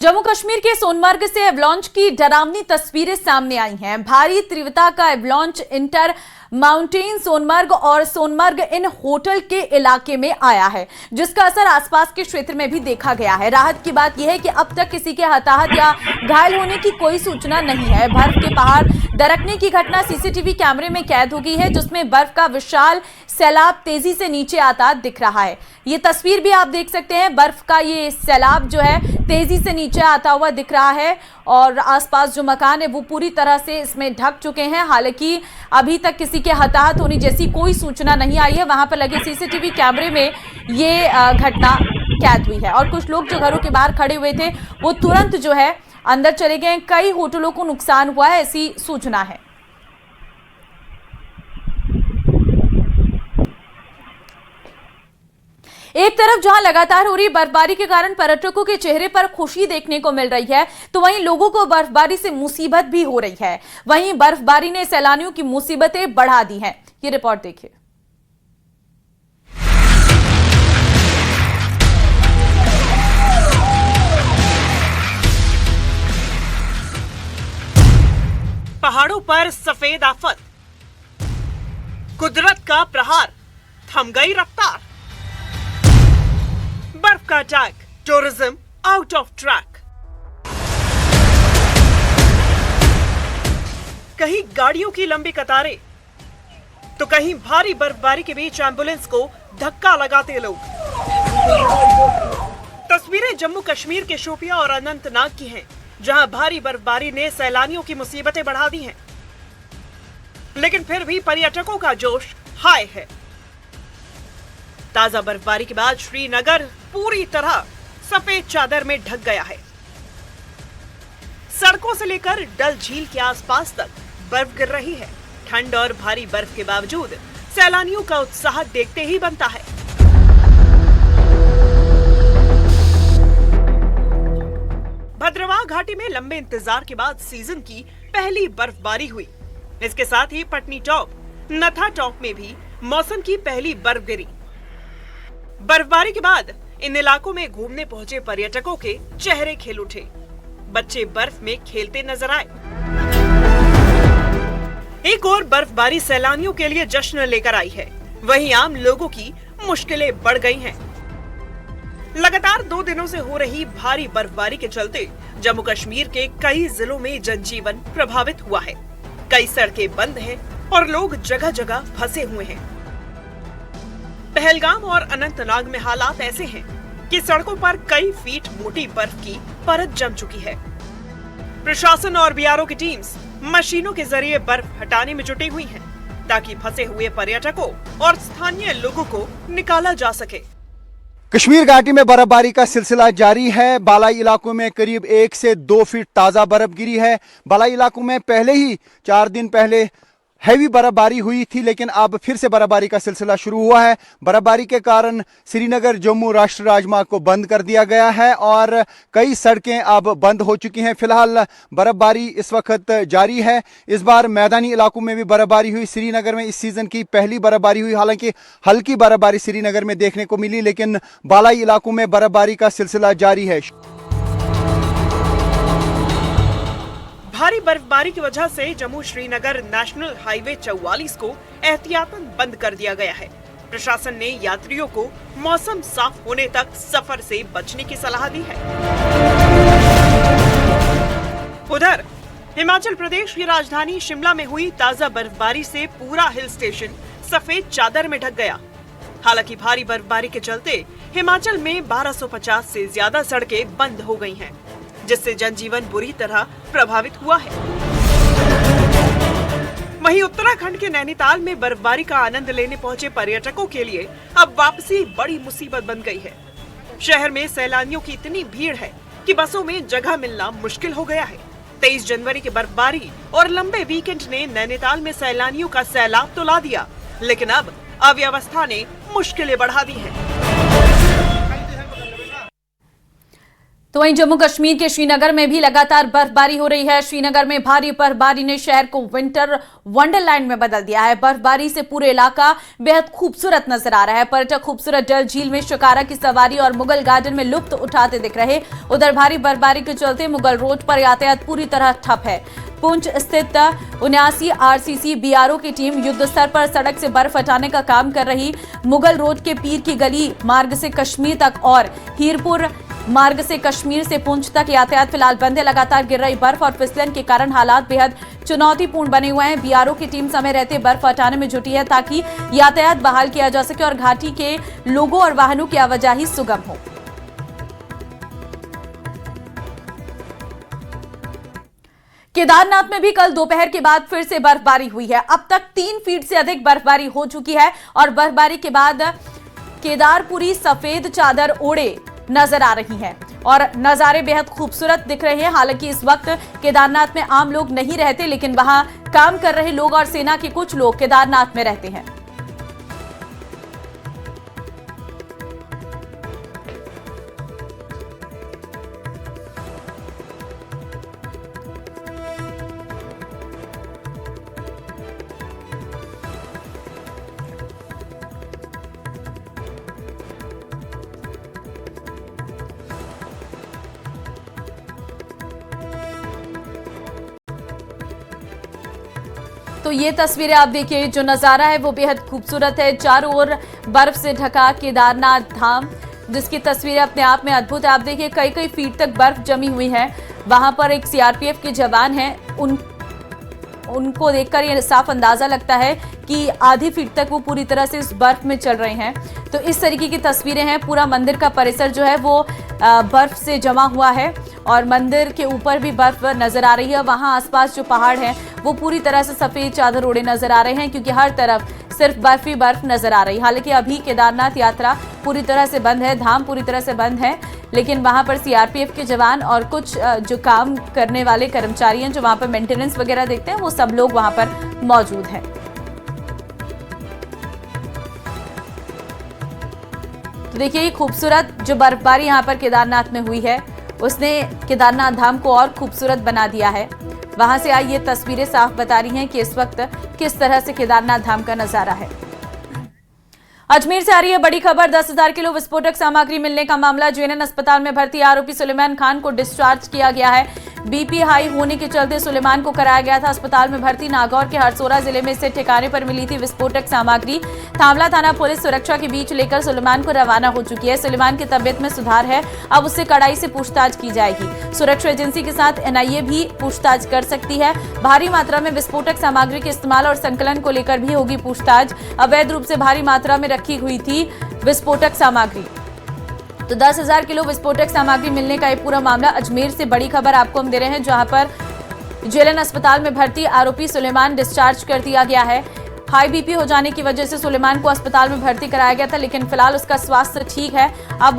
जम्मू कश्मीर के सोनमर्ग से एवलांच की डरावनी तस्वीरें सामने आई हैं। भारी तीव्रता का एवलांच इंटर माउंटेन सोनमर्ग और सोनमर्ग इन होटल के इलाके में आया है, जिसका असर आसपास के क्षेत्र में भी देखा गया है। राहत की बात यह है कि अब तक किसी के हताहत या घायल होने की कोई सूचना नहीं है। बर्फ के पहाड़ दरकने की घटना सीसीटीवी कैमरे में कैद हो गई है, जिसमें बर्फ का विशाल सैलाब तेजी से नीचे आता दिख रहा है। ये तस्वीर भी आप देख सकते हैं। बर्फ का ये सैलाब जो है तेजी से नीचे आता हुआ दिख रहा है और आसपास जो मकान है वो पूरी तरह से इसमें ढक चुके हैं। हालांकि अभी तक किसी के हताहत होने जैसी कोई सूचना नहीं आई है। वहां पर लगे सीसीटीवी कैमरे में ये घटना कैद हुई है और कुछ लोग जो घरों के बाहर खड़े हुए थे वो तुरंत जो है अंदर चले गए। कई होटलों को नुकसान हुआ है, ऐसी सूचना है। एक तरफ जहां लगातार हो रही बर्फबारी के कारण पर्यटकों के चेहरे पर खुशी देखने को मिल रही है, तो वहीं लोगों को बर्फबारी से मुसीबत भी हो रही है। वहीं बर्फबारी ने सैलानियों की मुसीबतें बढ़ा दी हैं। ये रिपोर्ट देखिए। पहाड़ों पर सफेद आफत, कुदरत का प्रहार, थम गई रफ्तार। बर्फ का attack, tourism out of track. कहीं गाड़ियों की लंबी कतारें, तो कहीं भारी बर्फबारी के बीच एम्बुलेंस को धक्का लगाते लोग। तस्वीरें जम्मू कश्मीर के शोपियां और अनंतनाग की हैं, जहां भारी बर्फबारी ने सैलानियों की मुसीबतें बढ़ा दी हैं। लेकिन फिर भी पर्यटकों का जोश हाई है। ताजा बर्फबारी के बाद श्रीनगर पूरी तरह सफेद चादर में ढक गया है। सड़कों से लेकर डल झील के आसपास तक बर्फ गिर रही है। ठंड और भारी बर्फ के बावजूद सैलानियों का उत्साह देखते ही बनता है। भद्रवाह घाटी में लंबे इंतजार के बाद सीजन की पहली बर्फबारी हुई। इसके साथ ही पटनी टॉप, नथा टॉप में भी मौसम की पहली बर्फ गिरी। बर्फबारी के बाद इन इलाकों में घूमने पहुंचे पर्यटकों के चेहरे खिल उठे। बच्चे बर्फ में खेलते नजर आए। एक और बर्फबारी सैलानियों के लिए जश्न लेकर आई है, वहीं आम लोगों की मुश्किलें बढ़ गई हैं। लगातार 2 दिनों से हो रही भारी बर्फबारी के चलते जम्मू कश्मीर के कई जिलों में जनजीवन प्रभावित हुआ है। कई सड़कें बंद हैं और लोग जगह जगह फंसे हुए हैं। पहलगाम और अनंतनाग में हालात ऐसे हैं कि सड़कों पर कई फीट मोटी बर्फ की परत जम चुकी है। प्रशासन और बीआरओ की टीम्स मशीनों के जरिए बर्फ हटाने में जुटी हुई हैं, ताकि फंसे हुए पर्यटकों और स्थानीय लोगों को निकाला जा सके। कश्मीर घाटी में बर्फबारी का सिलसिला जारी है। बालाई इलाकों में करीब 1 से 2 फीट ताज़ा बर्फ गिरी है। बालाई इलाकों में पहले ही 4 दिन पहले हैवी बर्फबारी हुई थी, लेकिन अब फिर से बर्फबारी का सिलसिला शुरू हुआ है। बर्फबारी के कारण श्रीनगर जम्मू राष्ट्रीय राजमार्ग को बंद कर दिया गया है और कई सड़कें अब बंद हो चुकी हैं। फिलहाल बर्फबारी इस वक्त जारी है। इस बार मैदानी इलाकों में भी बर्फबारी हुई। श्रीनगर में इस सीजन की पहली बर्फबारी हुई। हालांकि हल्की बर्फबारी श्रीनगर में देखने को मिली, लेकिन बालाई इलाकों में बर्फबारी का सिलसिला जारी है। भारी बर्फबारी की वजह से जम्मू श्रीनगर नेशनल हाईवे 44 को एहतियातन बंद कर दिया गया है। प्रशासन ने यात्रियों को मौसम साफ होने तक सफर से बचने की सलाह दी है। उधर हिमाचल प्रदेश की राजधानी शिमला में हुई ताजा बर्फबारी से पूरा हिल स्टेशन सफेद चादर में ढक गया। हालांकि भारी बर्फबारी के चलते हिमाचल में 1250 से ज्यादा सड़कें बंद हो गई हैं, जिससे जनजीवन बुरी तरह प्रभावित हुआ है। वहीं उत्तराखंड के नैनीताल में बर्फबारी का आनंद लेने पहुंचे पर्यटकों के लिए अब वापसी बड़ी मुसीबत बन गई है। शहर में सैलानियों की इतनी भीड़ है कि बसों में जगह मिलना मुश्किल हो गया है। 23 जनवरी की बर्फबारी और लंबे वीकेंड ने नैनीताल में सैलानियों का सैलाब तो ला दिया, लेकिन अब अव्यवस्था ने मुश्किलें बढ़ा दी हैं। तो वहीं जम्मू कश्मीर के श्रीनगर में भी लगातार बर्फबारी हो रही है। श्रीनगर में भारी बर्फबारी ने शहर को विंटर वंडरलैंड में बदल दिया है। बर्फबारी से पूरे इलाका बेहद खूबसूरत नजर आ रहा है। पर्यटक खूबसूरत डल झील में शिकारा की सवारी और मुगल गार्डन में लुत्फ उठाते दिख रहे। उधर भारी बर्फबारी के चलते मुगल रोड पर यातायात पूरी तरह ठप है। पुंछ स्थित 79 आरसीसी बीआरओ की टीम युद्ध स्तर पर सड़क से बर्फ हटाने का काम कर रही। मुगल रोड के पीर की गली मार्ग से कश्मीर तक और हीरपुर मार्ग से कश्मीर से पुंछ तक यातायात फिलहाल बंद है। लगातार गिर रही बर्फ और फिसलन के कारण हालात बेहद चुनौतीपूर्ण बने हुए हैं। बीआरओ की टीम समय रहते बर्फ हटाने में जुटी है ताकि यातायात बहाल किया जा सके और घाटी के लोगों और वाहनों की आवाजाही सुगम हो। केदारनाथ में भी कल दोपहर के बाद फिर से बर्फबारी हुई है। अब तक 3 फीट से अधिक बर्फबारी हो चुकी है और बर्फबारी के बाद केदारपुरी सफेद चादर ओढ़े नजर आ रही हैं और नजारे बेहद खूबसूरत दिख रहे हैं। हालांकि इस वक्त केदारनाथ में आम लोग नहीं रहते, लेकिन वहां काम कर रहे लोग और सेना के कुछ लोग केदारनाथ में रहते हैं। तो ये तस्वीरें आप देखिए, जो नज़ारा है वो बेहद खूबसूरत है। चारों ओर बर्फ से ढका केदारनाथ धाम, जिसकी तस्वीरें अपने आप में अद्भुत है। आप देखिए कई कई फीट तक बर्फ जमी हुई है। वहां पर एक सीआरपीएफ के जवान हैं, उनको देखकर ये साफ अंदाजा लगता है कि आधी फीट तक वो पूरी तरह से इस बर्फ में चल रहे हैं। तो इस तरीके की तस्वीरें हैं। पूरा मंदिर का परिसर जो है वो बर्फ से जमा हुआ है और मंदिर के ऊपर भी बर्फ नजर आ रही है। वहां आसपास जो पहाड़ हैं वो पूरी तरह से सफेद चादर ओढ़े नजर आ रहे हैं, क्योंकि हर तरफ सिर्फ बर्फ ही बर्फ नजर आ रही है। हालांकि अभी केदारनाथ यात्रा पूरी तरह से बंद है, धाम पूरी तरह से बंद है, लेकिन वहां पर सीआरपीएफ के जवान और कुछ जो काम करने वाले कर्मचारी हैं, जो वहां पर मेंटेनेंस वगैरह देखते हैं, वो सब लोग वहां पर मौजूद हैं। तो देखिए ये खूबसूरत जो बर्फबारी यहाँ पर केदारनाथ में हुई है, उसने केदारनाथ धाम को और खूबसूरत बना दिया है। वहां से आई ये तस्वीरें साफ बता रही हैं कि इस वक्त किस तरह से केदारनाथ धाम का नजारा है। अजमेर से आ रही है बड़ी खबर। 10,000 किलो विस्फोटक सामग्री मिलने का मामला। जेएनएन अस्पताल में भर्ती आरोपी सुलेमान खान को डिस्चार्ज किया गया है। बीपी हाई होने के चलते सुलेमान को कराया गया था अस्पताल में भर्ती। नागौर के हरसोरा जिले में स्थित ठिकाने पर मिली थी विस्फोटक सामग्री। थामला थाना पुलिस सुरक्षा के बीच लेकर सुलेमान को रवाना हो चुकी है। सुलेमान की तबियत में सुधार है, अब उससे कड़ाई से पूछताछ की जाएगी। सुरक्षा एजेंसी के साथ एनआईए भी पूछताछ कर सकती है। भारी मात्रा में विस्फोटक सामग्री के इस्तेमाल और संकलन को लेकर भी होगी पूछताछ। अवैध रूप से भारी मात्रा में रखी हुई थी विस्फोटक सामग्री। तो 10,000 किलो विस्फोटक सामग्री मिलने का ये पूरा मामला। अजमेर से बड़ी खबर आपको हम दे रहे हैं, जहां पर जेएनएन अस्पताल में भर्ती आरोपी सुलेमान डिस्चार्ज कर दिया गया है। हाई बीपी हो जाने की वजह से सुलेमान को अस्पताल में भर्ती कराया गया था, लेकिन फिलहाल उसका स्वास्थ्य ठीक है। अब